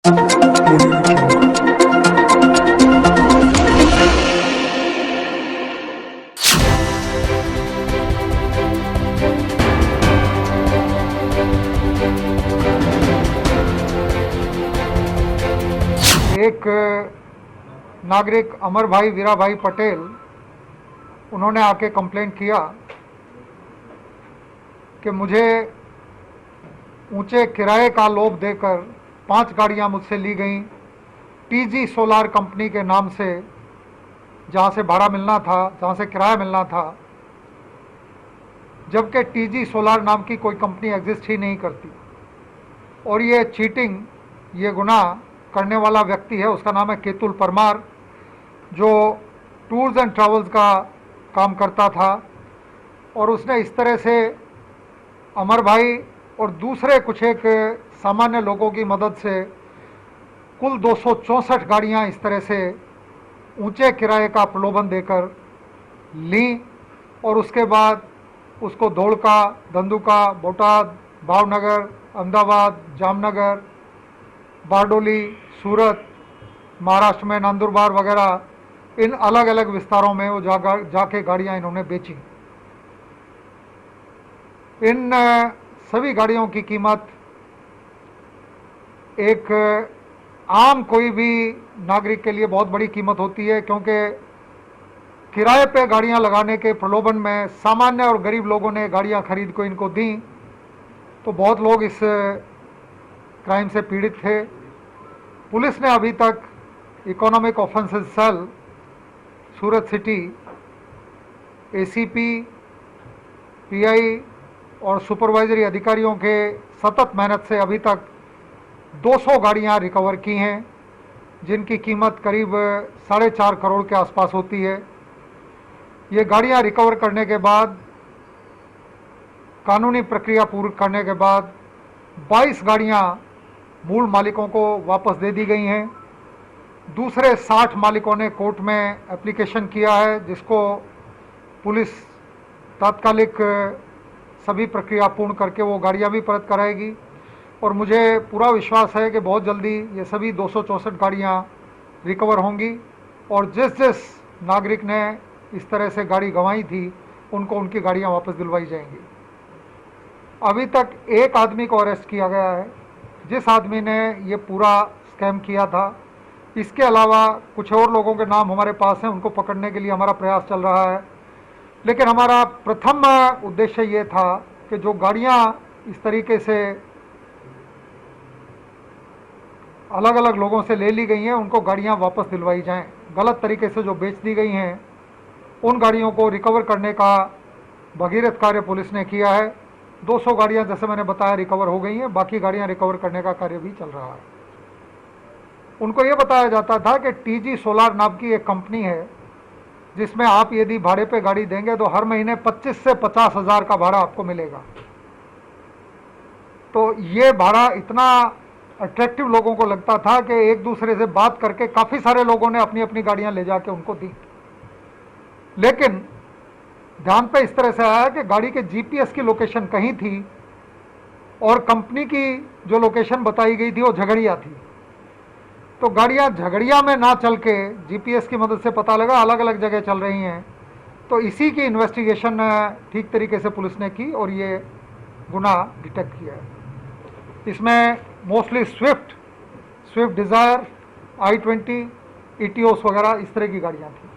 एक नागरिक अमर भाई वीरा भाई पटेल, उन्होंने आके कंप्लेंट किया कि मुझे ऊंचे किराए का लोभ देकर 5 गाड़ियां मुझसे ली गई टीजी सोलार कंपनी के नाम से, जहां से भाड़ा मिलना था, जहां से किराया मिलना था, जबकि टीजी सोलार नाम की कोई कंपनी एग्जिस्ट ही नहीं करती। और ये चीटिंग, ये गुनाह करने वाला व्यक्ति है, उसका नाम है केतुल परमार, जो टूर्स एंड ट्रैवल्स का काम करता था। और उसने इस तरह से अमर भाई और दूसरे कुछ एक सामान्य लोगों की मदद से कुल 264 गाड़ियां इस तरह से ऊंचे किराए का प्रलोभन देकर ली। और उसके बाद उसको धोलका, धंधुका, बोटाद, भावनगर, अहमदाबाद, जामनगर, बारडोली, सूरत, महाराष्ट्र में नंदुरबार वगैरह, इन अलग अलग विस्तारों में वो जाके गाड़ियां इन्होंने बेची। इन सभी गाड़ियों की कीमत एक आम कोई भी नागरिक के लिए बहुत बड़ी कीमत होती है, क्योंकि किराए पे गाड़ियां लगाने के प्रलोभन में सामान्य और गरीब लोगों ने गाड़ियां खरीद को इनको दी। तो बहुत लोग इस क्राइम से पीड़ित थे। पुलिस ने अभी तक इकोनॉमिक ऑफेंसेस सेल, सूरत सिटी, एसीपी, पीआई और सुपरवाइजरी अधिकारियों के सतत मेहनत से अभी तक 200 गाड़ियां रिकवर की हैं, जिनकी कीमत करीब 4.5 करोड़ के आसपास होती है। ये गाड़ियां रिकवर करने के बाद, कानूनी प्रक्रिया पूरी करने के बाद 22 गाड़ियां मूल मालिकों को वापस दे दी गई हैं। दूसरे 60 मालिकों ने कोर्ट में एप्लीकेशन किया है, जिसको पुलिस तात्कालिक सभी प्रक्रिया पूर्ण करके वो गाड़ियां भी परत कराएगी। और मुझे पूरा विश्वास है कि बहुत जल्दी ये सभी 264 गाड़ियां रिकवर होंगी और जिस जिस नागरिक ने इस तरह से गाड़ी गंवाई थी उनको उनकी गाड़ियां वापस दिलवाई जाएंगी। अभी तक एक आदमी को अरेस्ट किया गया है, जिस आदमी ने ये पूरा स्कैम किया था। इसके अलावा कुछ और लोगों के नाम हमारे पास हैं, उनको पकड़ने के लिए हमारा प्रयास चल रहा है। लेकिन हमारा प्रथम उद्देश्य ये था कि जो गाड़ियां इस तरीके से अलग अलग लोगों से ले ली गई हैं, उनको गाड़ियां वापस दिलवाई जाएं। गलत तरीके से जो बेच दी गई हैं, उन गाड़ियों को रिकवर करने का भगीरथ कार्य पुलिस ने किया है। 200 गाड़ियां, जैसे मैंने बताया, रिकवर हो गई हैं। बाकी गाड़ियां रिकवर करने का कार्य भी चल रहा है। उनको ये बताया जाता था कि टीजी सोलार नाम की एक कंपनी है, जिसमें आप यदि भाड़े पे गाड़ी देंगे तो हर महीने 25 से 50 हज़ार का भाड़ा आपको मिलेगा। तो ये भाड़ा इतना अट्रैक्टिव लोगों को लगता था कि एक दूसरे से बात करके काफ़ी सारे लोगों ने अपनी अपनी गाड़ियां ले जाके उनको दी। लेकिन ध्यान पे इस तरह से आया कि गाड़ी के जीपीएस की लोकेशन कहीं थी और कंपनी की जो लोकेशन बताई गई थी वो झगड़िया थी। तो गाड़ियां झगड़िया में ना चल के जीपीएस की मदद से पता लगा अलग अलग जगह चल रही हैं। तो इसी की इन्वेस्टिगेशन ठीक तरीके से पुलिस ने की और ये गुनाह डिटेक्ट किया है। इसमें मोस्टली स्विफ्ट डिज़ायर, i20, ईटीओस वगैरह इस तरह की गाड़ियां थी।